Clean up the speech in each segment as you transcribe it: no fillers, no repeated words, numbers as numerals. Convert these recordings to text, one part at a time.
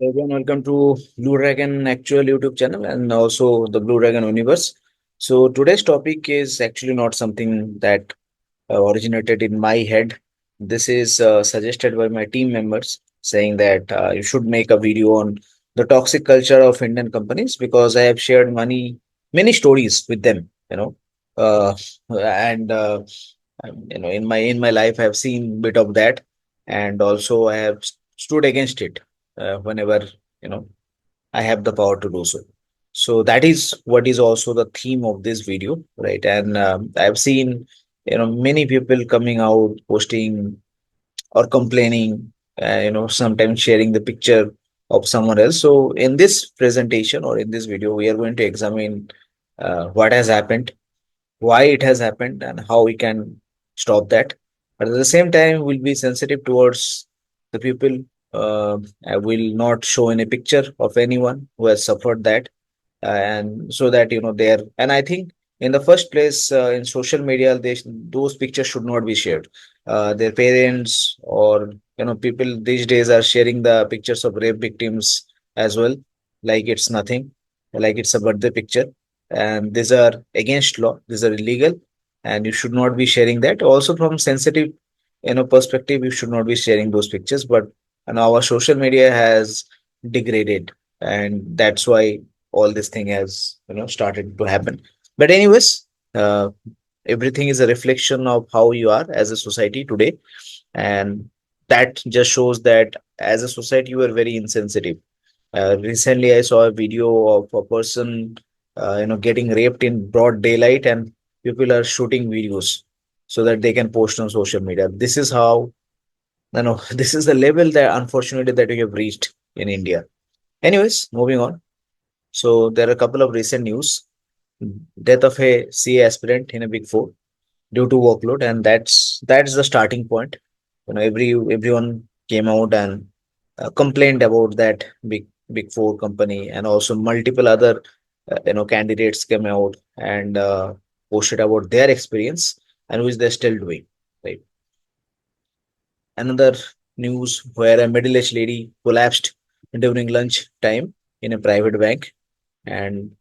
Everyone, welcome to Blue Dragon Actual YouTube channel and also the Blue Dragon universe. So today's topic is actually not something that originated in my head. This is suggested by my team members saying that you should make a video on the toxic culture of Indian companies because I have shared many stories with them. And in my life I have seen bit of that, and also I have stood against it whenever you know I have the power to do so. So that is what is also the theme of this video, right? And I've seen many people coming out posting or complaining, sometimes sharing the picture of someone else. So in this presentation or in this video, we are going to examine what has happened, why it has happened, and how we can stop that. But at the same time, we'll be sensitive towards the people. I will not show any picture of anyone who has suffered that, and so that they're. And I think in the first place, in social media, those pictures should not be shared. Their parents or people these days are sharing the pictures of rape victims as well, like it's nothing, like it's a birthday picture, and these are against law, these are illegal, and you should not be sharing that. Also from sensitive perspective, you should not be sharing those pictures. But our social media has degraded, and that's why all this thing has started to happen. But anyways, uh, everything is a reflection of how you are as a society today, and that just shows that as a society you are very insensitive. Recently, I saw a video of a person, getting raped in broad daylight, and people are shooting videos so that they can post on social media. This is how, this is the level that unfortunately that we have reached in India. Anyways, moving on. So there are a couple of recent news: death of a CA aspirant in a Big Four due to workload, and that's the starting point. Everyone came out and complained about that big four company, and also multiple other candidates came out and posted about their experience, and which they're still doing, right? Another news where a middle-aged lady collapsed during lunch time in a private bank, and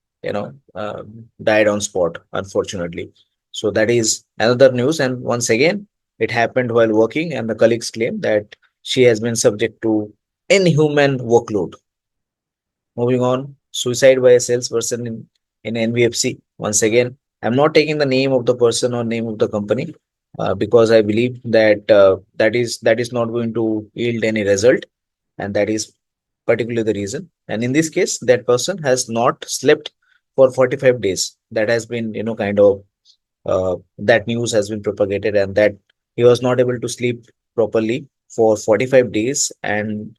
died on spot, unfortunately. So that is another news, and once again it happened while working, and the colleagues claim that she has been subject to inhuman workload. Moving on, suicide by a salesperson in NBFC. Once again, I'm not taking the name of the person or name of the company, because I believe that that is not going to yield any result, and that is particularly the reason. And in this case, that person has not slept for 45 days. That has been, kind of, that news has been propagated, and that he was not able to sleep properly for 45 days. And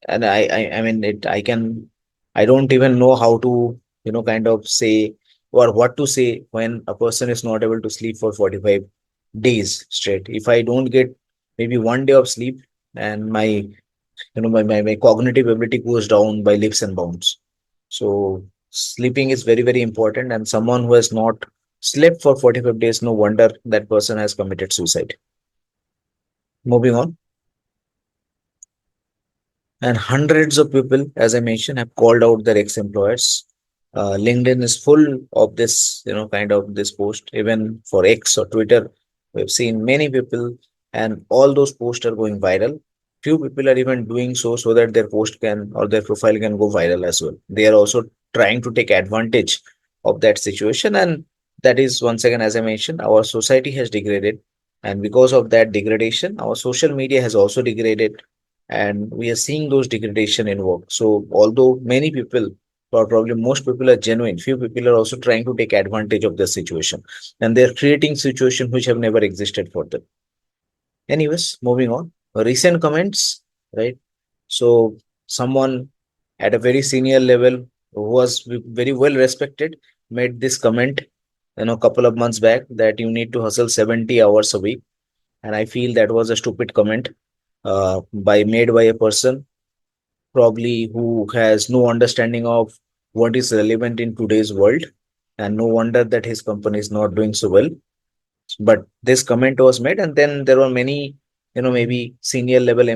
I mean, I don't even know how to, kind of say or what to say when a person is not able to sleep for 45 days straight. If I don't get maybe 1 day of sleep, and my cognitive ability goes down by leaps and bounds. So sleeping is very, very important. And someone who has not slept for 45 days, no wonder that person has committed suicide. Moving on. And hundreds of people, as I mentioned, have called out their ex-employers. LinkedIn is full of this, kind of this post. Even for X or Twitter, we've seen many people, and all those posts are going viral. Few people are even doing so that their post can or their profile can go viral as well. They are also trying to take advantage of that situation, and that is, once again, as I mentioned, our society has degraded, and because of that degradation, our social media has also degraded, and we are seeing those degradation in work. So although many people, or probably most people, are genuine, few people are also trying to take advantage of the situation, and they're creating situations which have never existed for them. Anyways, moving on. Recent comments, right? So someone at a very senior level who was very well respected made this comment, couple of months back, that you need to hustle 70 hours a week. And I feel that was a stupid comment, by made by a person probably who has no understanding of what is relevant in today's world, and no wonder that his company is not doing so well. But this comment was made, and then there were many, maybe senior level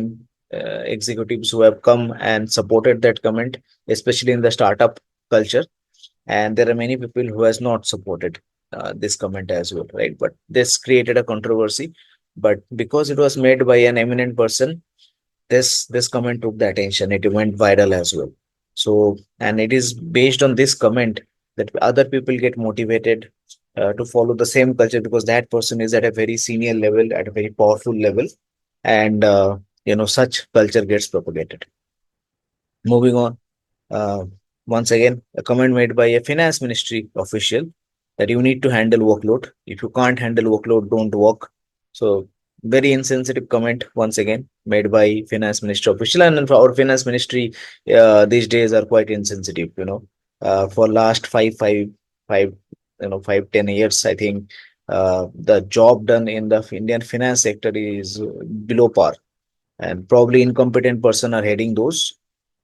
executives who have come and supported that comment, especially in the startup culture, and there are many people who has not supported this comment as well, right? But this created a controversy, but because it was made by an eminent person, this comment took the attention. It went viral as well. So, and it is based on this comment that other people get motivated to follow the same culture, because that person is at a very senior level, at a very powerful level, and such culture gets propagated. Moving on. uh, Once again, a comment made by a finance ministry official that you need to handle workload. If you can't handle workload, don't work. So, very insensitive comment once again made by finance ministry official, and our finance ministry these days are quite insensitive. For last five, 5, 10 years, I think the job done in the Indian finance sector is below par, and probably incompetent person are heading those.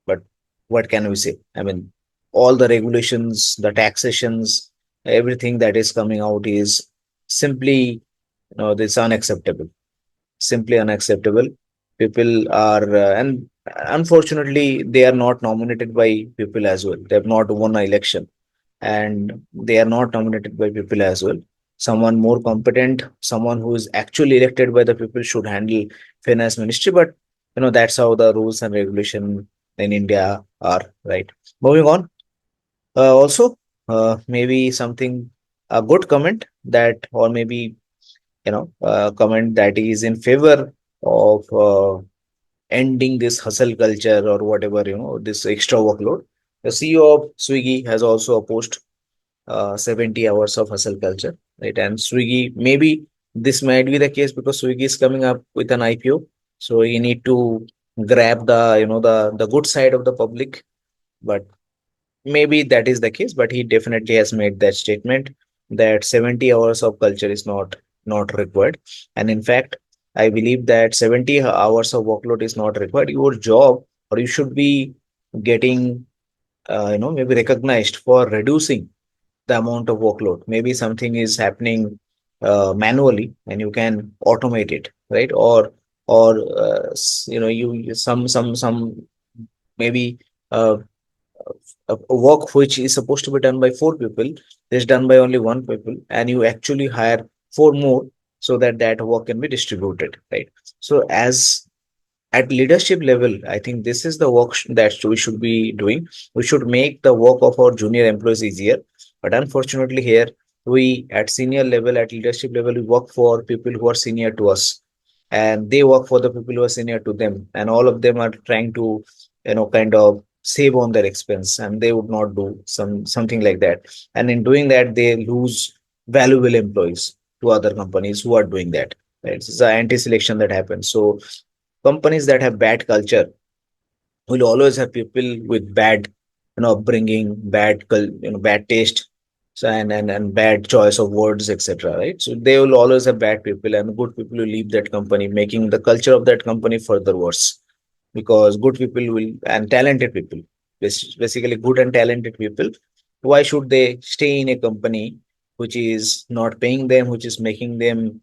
But what can we say? I mean, all the regulations, the taxations, everything that is coming out is simply, this unacceptable. Simply unacceptable. People are, and unfortunately, they are not nominated by people as well. They have not won an election, and they are not nominated by people as well. Someone more competent, someone who is actually elected by the people should handle finance ministry. But that's how the rules and regulation in India are, right? Moving on. Also, maybe something, a good comment that, or maybe comment that is in favor of ending this hustle culture or whatever, this extra workload. The CEO of Swiggy has also opposed 70 hours of hustle culture, right? And Swiggy, maybe this might be the case because Swiggy is coming up with an IPO, so you need to grab the the good side of the public. But maybe that is the case, but he definitely has made that statement that 70 hours of culture is not required. And in fact, I believe that 70 hours of workload is not required. Your job, or you should be getting maybe recognized for reducing the amount of workload. Maybe something is happening manually and you can automate it, right? Some maybe uh, a work which is supposed to be done by four people is done by only one people, and you actually hire four more so that that work can be distributed, right? So as at leadership level, I think this is the work that we should be doing. We should make the work of our junior employees easier. But unfortunately, here we at senior level, at leadership level, we work for people who are senior to us, and they work for the people who are senior to them, and all of them are trying to, kind of save on their expense, and they would not do something like that. And in doing that, they lose valuable employees to other companies who are doing that. Right? It's an anti-selection that happens. So companies that have bad culture will always have people with bad, upbringing, bad taste, so and bad choice of words, etc. Right? So they will always have bad people, and good people will leave that company, making the culture of that company further worse. Because good people will, and talented people, basically good and talented people, why should they stay in a company which is not paying them, which is making them,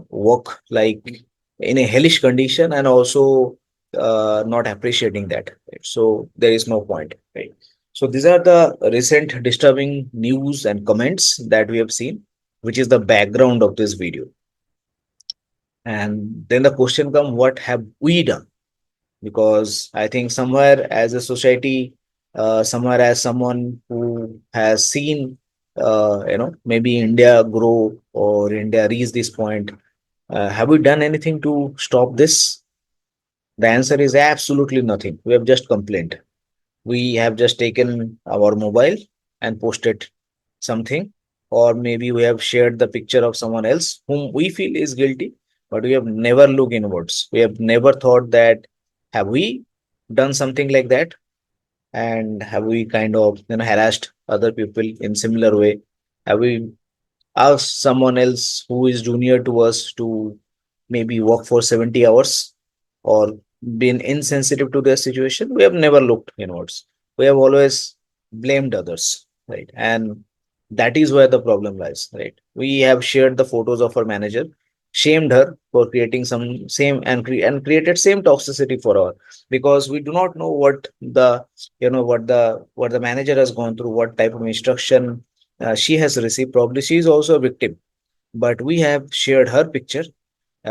work like in a hellish condition, and also not appreciating that, right? So there is no point, right? So these are the recent disturbing news and comments that we have seen, which is the background of this video. And then the question comes, what have we done? Because I think somewhere as a society, somewhere as someone who has seen, maybe India grow or India reach this point, have we done anything to stop this? The answer is absolutely nothing. We have just complained. We have just taken our mobile and posted something, or maybe we have shared the picture of someone else whom we feel is guilty, but we have never looked inwards. We have never thought that, have we done something like that? And have we kind of, harassed other people in similar way? Have we asked someone else who is junior to us to maybe work for 70 hours, or been insensitive to their situation? We have never looked inwards. We have always blamed others, right? And that is where the problem lies, right? We have shared the photos of our manager, shamed her for creating some same and created same toxicity for her, because we do not know what the, what the manager has gone through, what type of instruction she has received. Probably she is also a victim, but we have shared her picture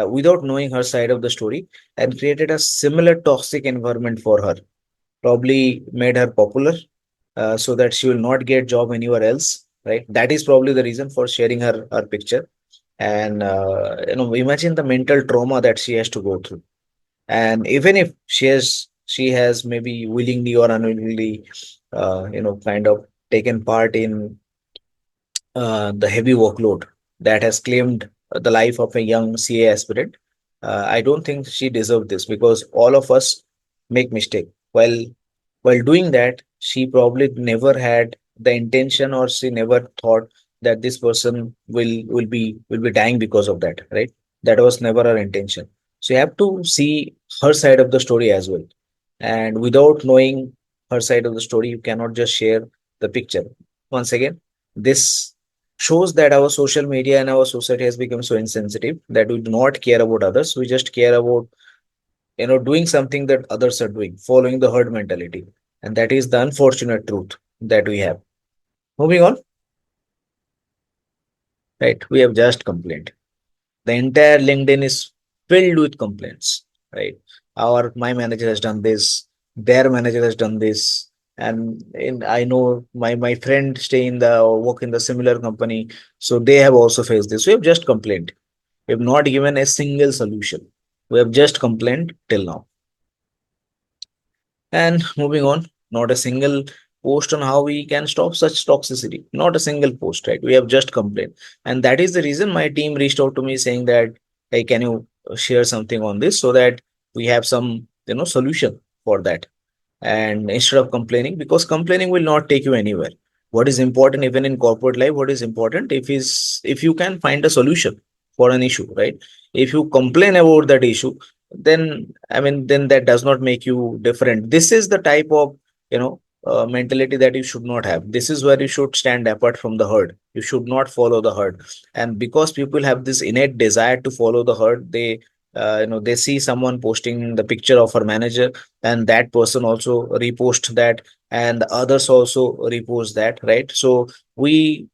without knowing her side of the story, and created a similar toxic environment for her. Probably made her popular, so that she will not get job anywhere else, right? That is probably the reason for sharing her picture. And imagine the mental trauma that she has to go through. And even if she has maybe willingly or unwillingly kind of taken part in the heavy workload that has claimed the life of a young CA aspirant. I don't think she deserved this, because all of us make mistake. While doing that, she probably never had the intention, or she never thought that this person will be dying because of that, right? That was never her intention. So you have to see her side of the story as well. And without knowing her side of the story, you cannot just share the picture. Once again, this shows that our social media and our society has become so insensitive that we do not care about others. We just care about doing something that others are doing, following the herd mentality. And that is the unfortunate truth that we have. Moving on, right? We have just complained. The entire LinkedIn is filled with complaints, right? Our my manager has done this, their manager has done this, and I know my friend stay in the or work in the similar company, so they have also faced this. We have just complained. We have not given a single solution. We have just complained till now. And moving on, not a single post on how we can stop such toxicity. Not a single post, right? We have just complained. And that is the reason my team reached out to me saying that, hey, can you share something on this so that we have some, solution for that. And instead of complaining, because complaining will not take you anywhere. What is important, even in corporate life, what is important if you can find a solution for an issue, right? If you complain about that issue, then then that does not make you different. This is the type of mentality that you should not have. This is where you should stand apart from the herd. You should not follow the herd. And because people have this innate desire to follow the herd, they see someone posting the picture of her manager, and that person also repost that, and others also repost that, right? So we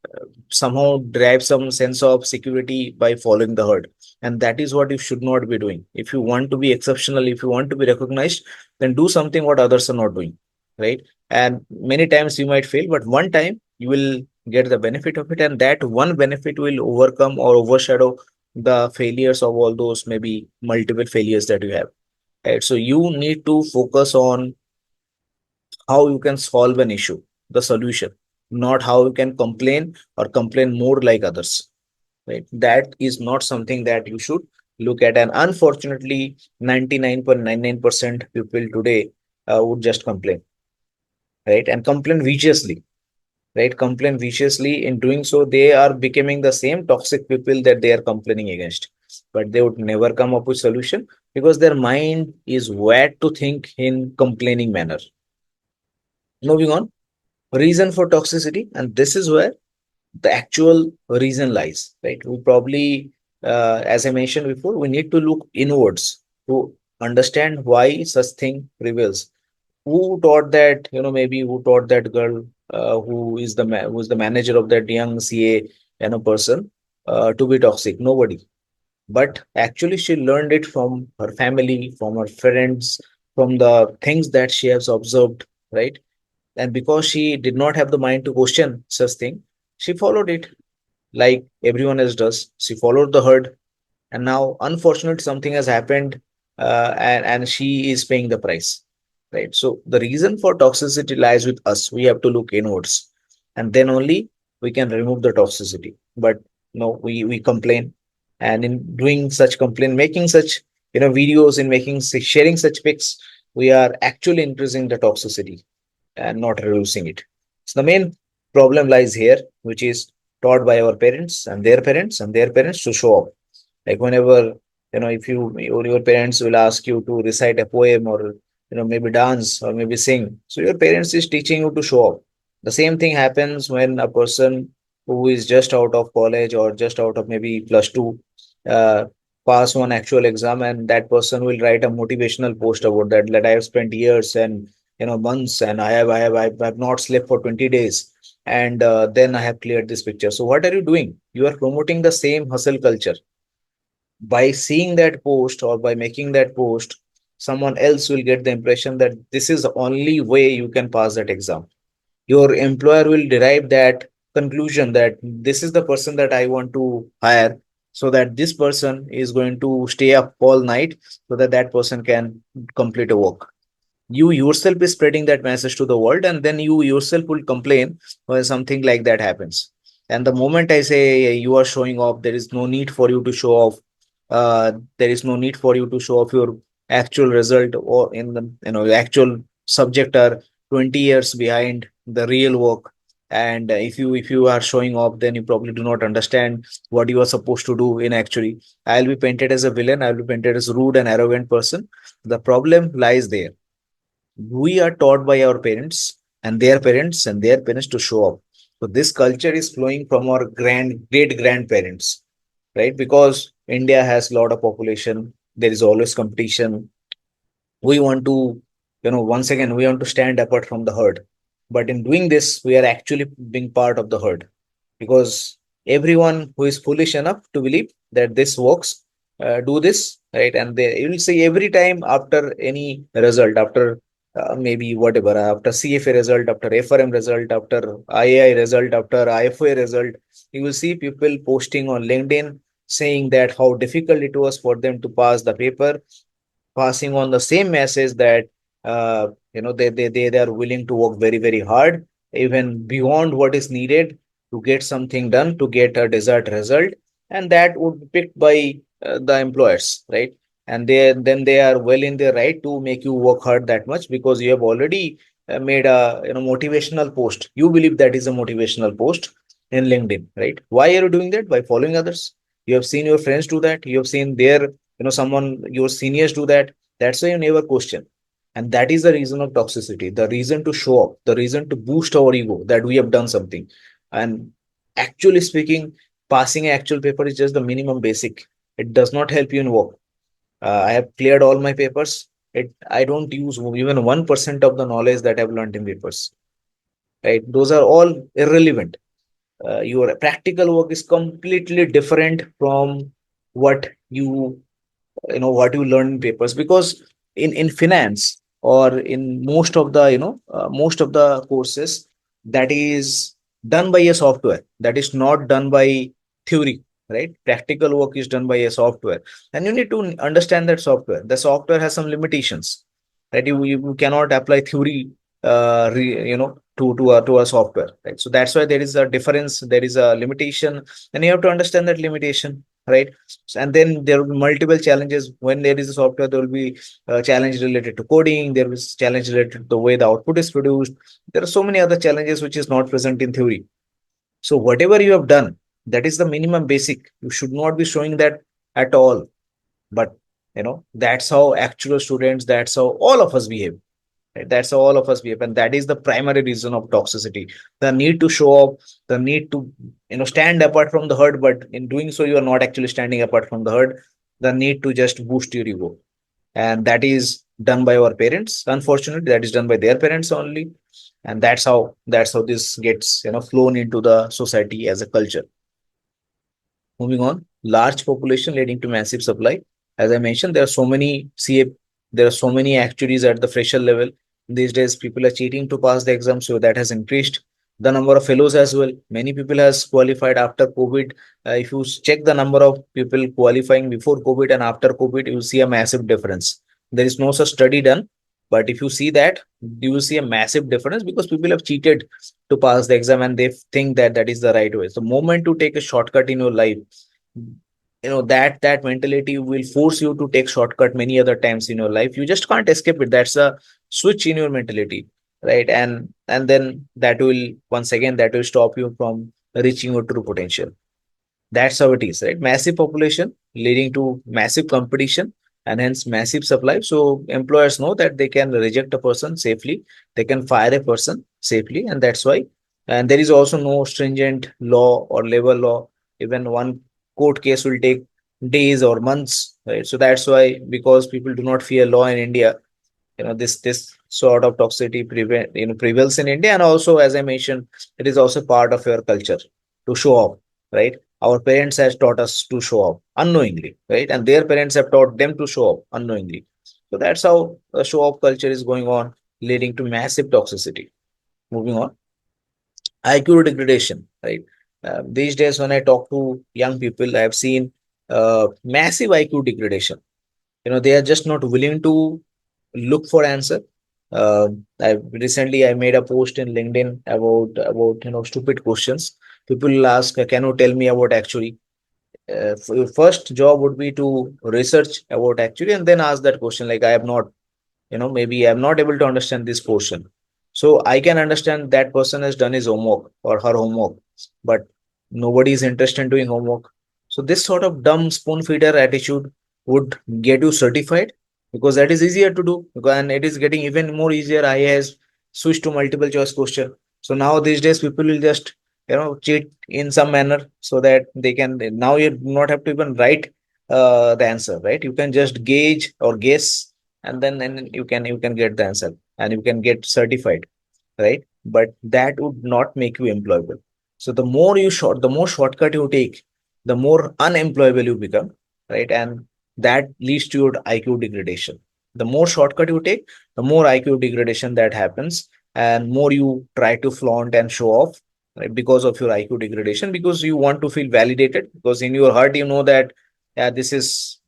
somehow derive some sense of security by following the herd, and that is what you should not be doing. If you want to be exceptional, if you want to be recognized, then do something what others are not doing, right? And many times you might fail, but one time you will get the benefit of it, and that one benefit will overcome or overshadow the failures of all those maybe multiple failures that you have. Right. So you need to focus on how you can solve an issue, the solution, not how you can complain or complain more like others. Right. That is not something that you should look at. And unfortunately, 99.99% people today would just complain, right? And complain viciously, right? Complain viciously. In doing so, they are becoming the same toxic people that they are complaining against. But they would never come up with solution, because their mind is wired to think in complaining manner. Moving on, reason for toxicity, and this is where the actual reason lies, right? We probably, as I mentioned before, we need to look inwards to understand why such thing prevails. Who taught that, maybe who taught that girl, who's the manager of that young CA person, to be toxic? Nobody. But actually, she learned it from her family, from her friends, from the things that she has observed, right? And because she did not have the mind to question such thing, she followed it like everyone else does. She followed the herd, and now unfortunately something has happened, and she is paying the price, right? So the reason for toxicity lies with us. We have to look inwards, and then only we can remove the toxicity. But no, we complain, and in doing such complaint, making such videos, in sharing such pics, we are actually increasing the toxicity and not reducing it. So the main problem lies here, which is taught by our parents and their parents and their parents to show off. Like whenever, if your parents will ask you to recite a poem, or maybe dance or maybe sing, so your parents is teaching you to show off. The same thing happens when a person who is just out of college or just out of maybe plus two pass one actual exam, and that person will write a motivational post about that I have spent years and months, and I have not slept for 20 days, and then I have cleared this picture. So what are you doing? You are promoting the same hustle culture. By seeing that post or by making that post, someone else will get the impression that this is the only way you can pass that exam. Your employer will derive that conclusion that this is the person that I want to hire, so that this person is going to stay up all night so that that person can complete a work. You yourself is spreading that message to the world, and then you yourself will complain when something like that happens. And the moment I say you are showing off, there is no need for you to show off. There is no need for you to show off your actual result, or in the your actual subject are 20 years behind the real work. And if you are showing off, then you probably do not understand what you are supposed to do in actually. I'll be painted as a villain, I'll be painted as a rude and arrogant person. The problem lies there. We are taught by our parents and their parents and their parents to show up. So this culture is flowing from our great grandparents, right? Because India has a lot of population, there is always competition. We want to, once again, we want to stand apart from the herd. But in doing this, we are actually being part of the herd, because everyone who is foolish enough to believe that this works, do this, right? And they you will see every time after any result, after maybe whatever, after CFA result, after FRM result, after IAI result, after IFA result, you will see people posting on LinkedIn saying that how difficult it was for them to pass the paper, passing on the same message that they are willing to work very hard, even beyond what is needed, to get something done, to get a desired result. And that would be picked by the employers, right? And then they are well in their right to make you work hard that much, because you have already made a motivational post. You believe that is a motivational post in LinkedIn, right? Why are you doing that? By following others. You have seen your friends do that, you have seen their someone, your seniors do that. That's why you never question. And that is the reason of toxicity, the reason to show up, the reason to boost our ego that we have done something. And actually speaking, passing an actual paper is just the minimum basic. It does not help you in work. I have cleared all my papers. I don't use even 1% of the knowledge that I've learned in papers, right? Those are all irrelevant. Your practical work is completely different from what what you learn in papers. Because in finance, or in most of the courses, that is done by a software, that is not done by theory, right? Practical work is done by a software, and you need to understand that software. The software has some limitations, right? You cannot apply theory to a software, right? So that's why there is a difference, there is a limitation, and you have to understand that limitation, right? And then there will be multiple challenges. When there is a software, there will be a challenge related to coding, there is challenge related to the way the output is produced. There are so many other challenges which is not present in theory. So whatever you have done, that is the minimum basic. You should not be showing that at all. But that's how actual students, that's how all of us behave, right? That's how all of us behave, and that is the primary reason of toxicity. The need to show up, the need to stand apart from the herd, but in doing so, you are not actually standing apart from the herd. The need to just boost your ego, and that is done by our parents. Unfortunately, that is done by their parents only, and that's how this gets flown into the society as a culture. Moving on, large population leading to massive supply. As I mentioned, there are so many there are so many actuaries at the fresher level. These days, people are cheating to pass the exam, so that has increased. The number of fellows as well. Many people has qualified after COVID. If you check the number of people qualifying before COVID and after COVID, you see a massive difference. There is no such study done, but if you see that, you will see a massive difference, because people have cheated to pass the exam, and they think that that is the right way. So moment to take a shortcut in your life, that mentality will force you to take shortcut many other times in your life. You just can't escape it. That's a switch in your mentality, right? And then that will, once again, that will stop you from reaching your true potential. That's how it is, right? Massive population leading to massive competition, and hence massive supply. So employers know that they can reject a person safely, they can fire a person safely, and that's why. And there is also no stringent law or labor law. Even one court case will take days or months, right? So that's why, because people do not fear law in India, this sort of toxicity prevails in India. And also, as I mentioned, it is also part of your culture to show off, right? Our parents has taught us to show off unknowingly, right? And their parents have taught them to show off unknowingly. So that's how the show off culture is going on, leading to massive toxicity. Moving on, IQ degradation, right? These days, when I talk to young people, I have seen massive IQ degradation. They are just not willing to look for answer. uh, I made a post in LinkedIn about stupid questions. People will ask, can you tell me about Actuary? Your first job would be to research about Actuary and then ask that question, like, I have not, maybe I'm not able to understand this portion. So I can understand that person has done his homework or her homework, but nobody is interested in doing homework. So this sort of dumb spoon feeder attitude would get you certified, because that is easier to do, and it is getting even more easier. I has switched to multiple choice question. So now these days people will just cheat in some manner, so that they can, now you do not have to even write the answer, right? You can just gauge or guess, and then you can get the answer, and you can get certified, right? But that would not make you employable. So the more shortcut you take, the more unemployable you become, right? And that leads to your IQ degradation. The more shortcut you take, the more IQ degradation that happens, and more you try to flaunt and show off, right? Because of your IQ degradation, because you want to feel validated, because in your heart you know that, yeah, this is,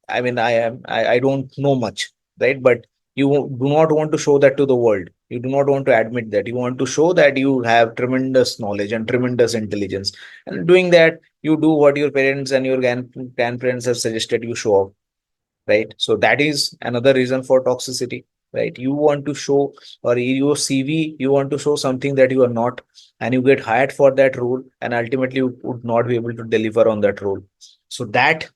I mean, I don't know much, right? But you do not want to show that to the world. You do not want to admit that. You want to show that you have tremendous knowledge and tremendous intelligence. And doing that, you do what your parents and your grandparents have suggested you show off, right? So that is another reason for toxicity, right? You want to show, or your CV, you want to show something that you are not, and you get hired for that role, and ultimately you would not be able to deliver on that role. So that,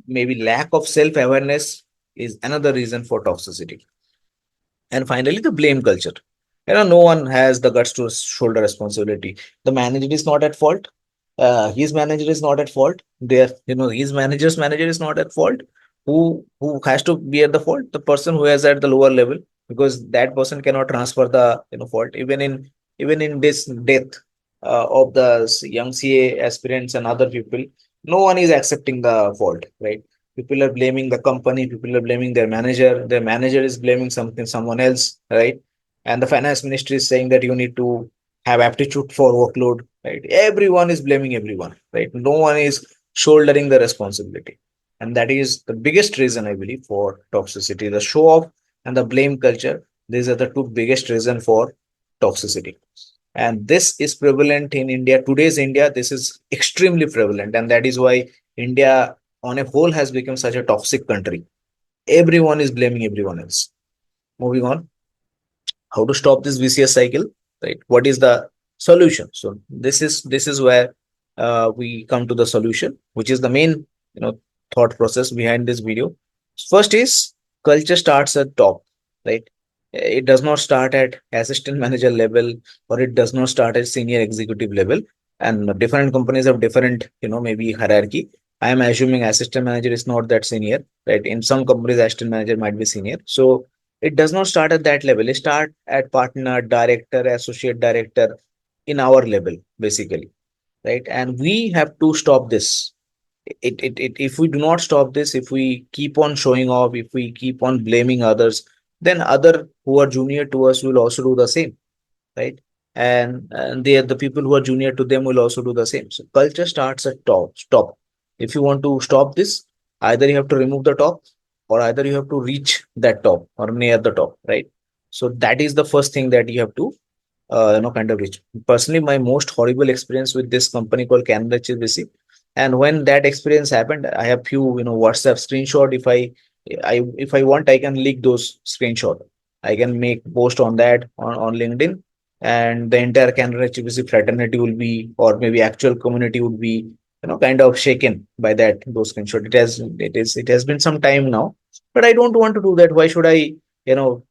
maybe lack of self awareness is another reason for toxicity. And finally, the blame culture. No one has the guts to shoulder responsibility. The manager is not at fault. His manager is not at fault. His manager's manager is not at fault. Who has to be at the fault? The person who is at the lower level, because that person cannot transfer the fault. Even in this death of the young CA aspirants and other people, no one is accepting the fault, right? People are blaming the company, people are blaming their manager is blaming someone else, right? And the finance ministry is saying that you need to have aptitude for workload, right? Everyone is blaming everyone, right? No one is shouldering the responsibility. And that is the biggest reason, I believe, for toxicity. The show off and the blame culture, these are the two biggest reason for toxicity. And this is prevalent in India. Today's India, this is extremely prevalent, and that is why India on a whole has become such a toxic country. Everyone is blaming everyone else. Moving on, how to stop this vicious cycle, right? What is the solution? So this is where we come to the solution, which is the main thought process behind this video. First is, culture starts at top, right? It does not start at assistant manager level, or it does not start at senior executive level. And different companies have different maybe hierarchy. I am assuming assistant manager is not that senior, right? In some companies assistant manager might be senior. So it does not start at that level. It start at partner, director, associate director, in our level, basically, right? And we have to stop this. If we do not stop this, if we keep on showing off, if we keep on blaming others, then other who are junior to us will also do the same, right? And the people who are junior to them will also do the same. So culture starts at top. Stop. If you want to stop this, either you have to remove the top, or either you have to reach that top or near the top, right? So that is the first thing that you have to kind of reach. Personally, my most horrible experience with this company called Canada HSBC, and when that experience happened, I have few WhatsApp screenshot. If I want, I can leak those screenshot. I can make post on that on LinkedIn, and the entire Canada HSBC fraternity will be, or maybe actual community would be, kind of shaken by those screenshot. It has been some time now, but I don't want to do that. Why should I, you know,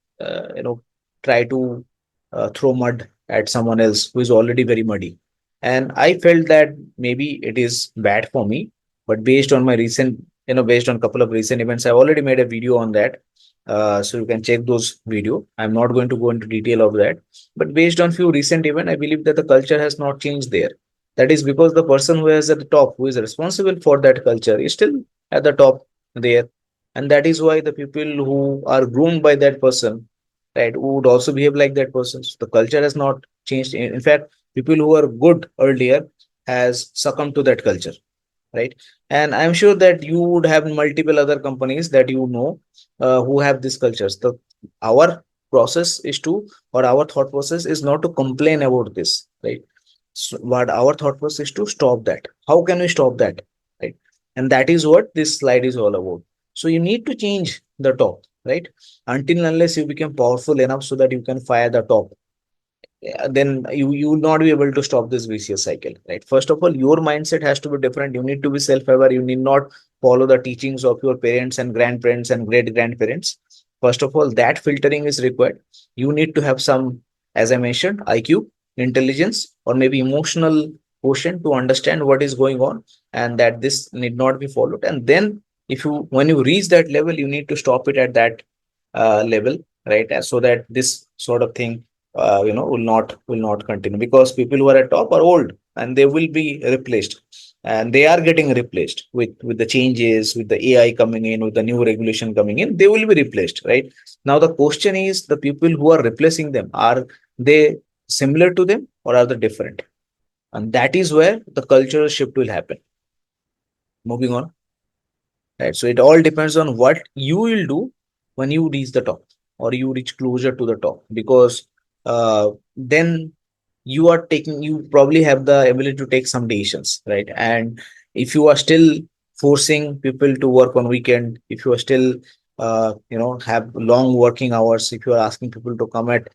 try to throw mud at someone else who is already very muddy? And I felt that maybe it is bad for me, But based on my recent, based on a couple of recent events, I already made a video on that. So you can check those video. I'm not going to go into detail of that. But based on few recent events, I believe that the culture has not changed there. That is because the person who is at the top, who is responsible for that culture, is still at the top there. And that is why the people who are groomed by that person, right, would also behave like that person. So the culture has not changed. In fact, people who are good earlier has succumbed to that culture, right? And I'm sure that you would have multiple other companies that who have these cultures. The our process is to, or our thought process is not to complain about this, right? So, but our thought process is to stop that. How can we stop that, right? And that is what this slide is all about. So you need to change the top, right? Until unless you become powerful enough so that you can fire the top, then you will not be able to stop this vicious cycle, right? First of all, your mindset has to be different. You need to be self-aware. You need not follow the teachings of your parents and grandparents and great grandparents. First of all, that filtering is required. You need to have some, as I mentioned, IQ, intelligence, or maybe emotional quotient to understand what is going on, and that this need not be followed. And then if you when you reach that level, you need to stop it at that level, right? So that this sort of thing will not continue, because people who are at top are old and they will be replaced, and they are getting replaced with the changes, with the AI coming in, with the new regulation coming in. They will be replaced, right? Now the question is, the people who are replacing them, are they similar to them or are they different? And that is where the cultural shift will happen. Moving on, right? So it all depends on what you will do when you reach the top, or you reach closer to the top, because then you probably have the ability to take some decisions, right? And if you are still forcing people to work on weekend, if you are still have long working hours, if you are asking people to come at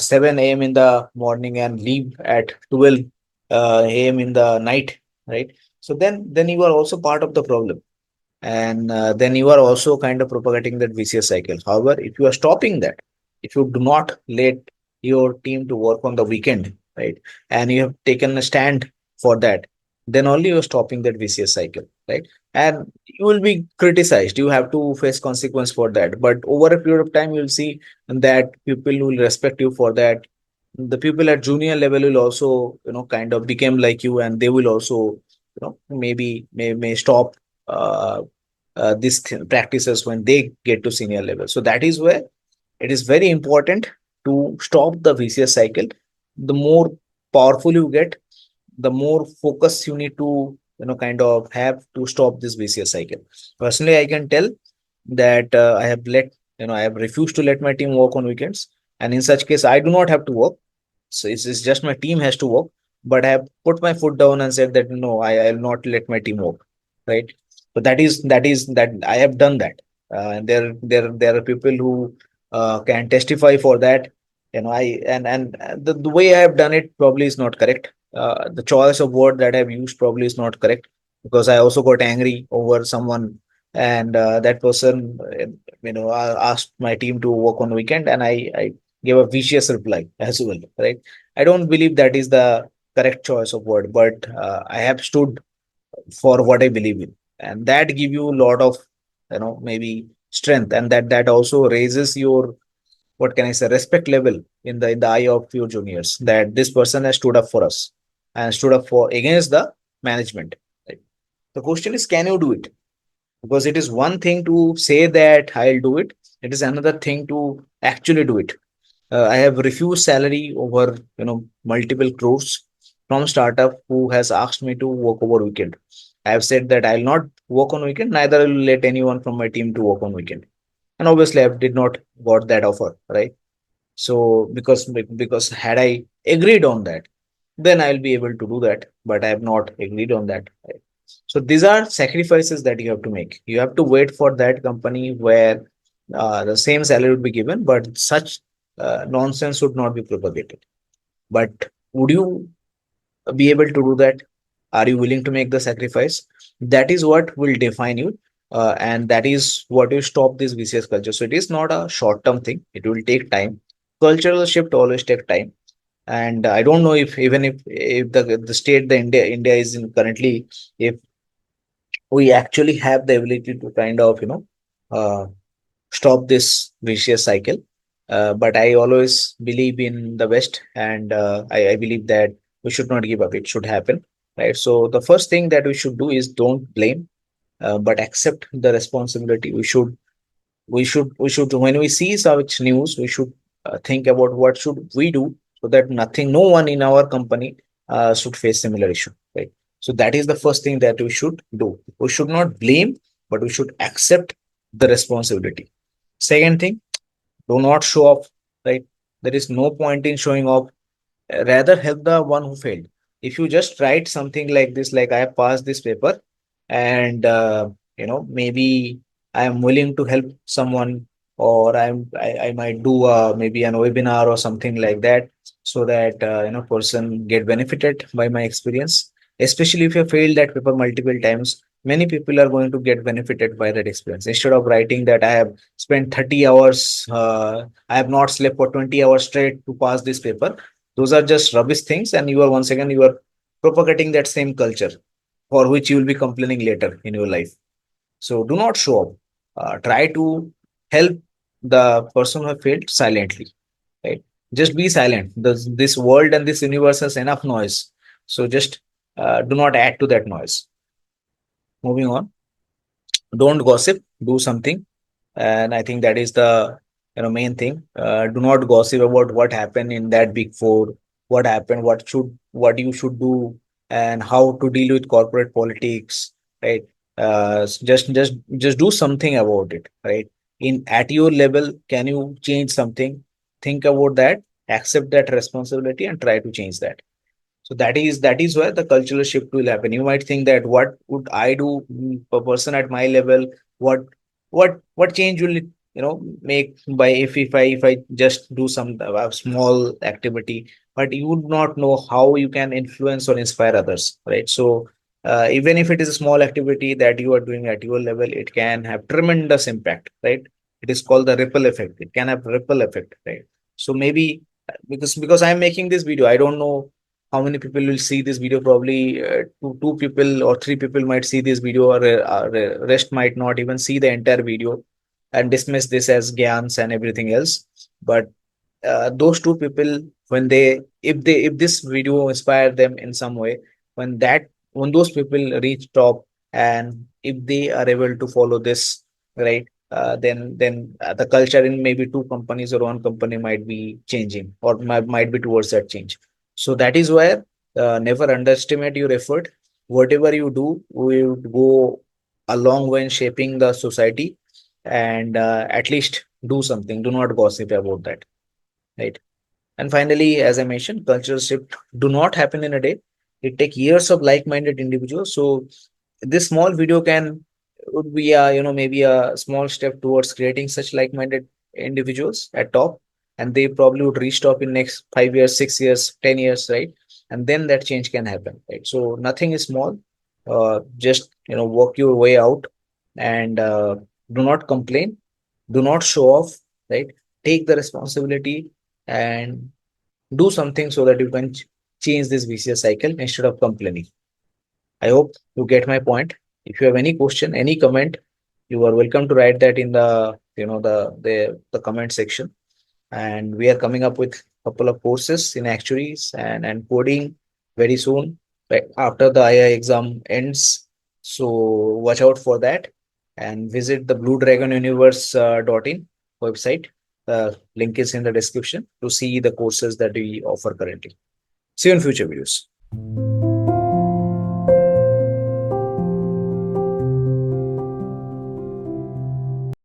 7 a.m. in the morning and leave at 12 a.m. in the night, right? So then you are also part of the problem, and then you are also kind of propagating that vicious cycle. However, if you are stopping that, if you do not let your team to work on the weekend, right, and you have taken a stand for that, then only you're stopping that vicious cycle, right? And you will be criticized, you have to face consequence for that, but over a period of time you'll see that people will respect you for that. The people at junior level will also kind of become like you, and they will also maybe may stop uh, these practices when they get to senior level. So that is where it is very important to stop the vicious cycle. The more powerful you get, the more focus you need to kind of have to stop this vicious cycle. Personally, I can tell that I have refused to let my team work on weekends, and in such case I do not have to work. So it's just my team has to work, but I have put my foot down and said that no, I'll not let my team work, right? So that I have done that. And there are people who can testify for that. The way I have done it probably is not correct. The choice of word that I've used probably is not correct, because I also got angry over someone, and that person asked my team to work on weekend, and I gave a vicious reply as well, right? I don't believe that is the correct choice of word, but I have stood for what I believe in, and that give you a lot of maybe strength, and that also raises your, what can I say, respect level in the eye of your juniors, that this person has stood up for us and stood up for against the management. Right? The question is, can you do it? Because it is one thing to say that I'll do it. It is another thing to actually do it. I have refused salary over multiple crores from startup who has asked me to work over weekend. I have said that I'll not work on weekend, neither will let anyone from my team to work on weekend. And obviously I did not got that offer, right? So because had I agreed on that, then I'll be able to do that. But I have not agreed on that. Right? So these are sacrifices that you have to make. You have to wait for that company where the same salary would be given, but such nonsense would not be propagated. But would you be able to do that? Are you willing to make the sacrifice? That is what will define you, and that is what will stop this vicious culture. So it is not a short-term thing. It will take time. Cultural shift always take time, and I don't know if even if the state the India is in currently, if we actually have the ability to kind of, uh, stop this vicious cycle. But I always believe in the best, and I believe that we should not give up. It should happen, right? So the first thing that we should do is don't blame, but accept the responsibility. We should when we see such news, we should think about what should we do so that no one in our company should face similar issue, right? So that is the first thing that we should do. We should not blame, but we should accept the responsibility. Second thing, do not show off, right? There is no point in showing off. Rather help the one who failed. If you just write something like this, like I have passed this paper, and maybe I am willing to help someone, or I might do maybe an webinar or something like that, so that person get benefited by my experience. Especially if you failed that paper multiple times, many people are going to get benefited by that experience. Instead of writing that I have spent 30 hours, I have not slept for 20 hours straight to pass this paper, those are just rubbish things, and you are once again you are propagating that same culture for which you will be complaining later in your life. So do not show up. Try to help the person who have failed silently. Right? Just be silent. This world and this universe has enough noise. So just do not add to that noise. Moving on. Don't gossip. Do something, and I think that is the main thing. Do not gossip about what happened in that big four, what happened, what you should do, and how to deal with corporate politics, right? Just do something about it, right? In at your level, can you change something? Think about that, accept that responsibility, and try to change that. So that is where the cultural shift will happen. You might think that what would I do, a person at my level, what what change will it make by if I just do some small activity, but you would not know how you can influence or inspire others, right? So even if it is a small activity that you are doing at your level, it can have tremendous impact, right? It is called the ripple effect. It can have ripple effect, right? So maybe because I'm making this video, I don't know how many people will see this video. Probably two people or three people might see this video, or rest might not even see the entire video and dismiss this as gyans and everything else. But those two people, when if this video inspire them in some way, when those people reach top, and if they are able to follow this, right, then the culture in maybe two companies or one company might be changing, or might be towards that change. So that is where never underestimate your effort. Whatever you do will go a long way in shaping the society, and at least do something. Do not gossip about that, right? And finally, as I mentioned, cultural shift do not happen in a day. It take years of like-minded individuals. So this small video would be a maybe a small step towards creating such like-minded individuals at top, and they probably would reach top in next 5 years, 6 years, 10 years, right? And then that change can happen, right? So nothing is small. Just work your way out, and do not complain, do not show off, right? Take the responsibility and do something so that you can change this vicious cycle instead of complaining. I hope you get my point. If you have any question, any comment, you are welcome to write that in the comment section. And we are coming up with a couple of courses in actuaries and coding very soon, right after the II exam ends. So watch out for that, and visit the Blue Dragon Universe .in website. The link is in the description to see the courses that we offer currently. See you in future videos.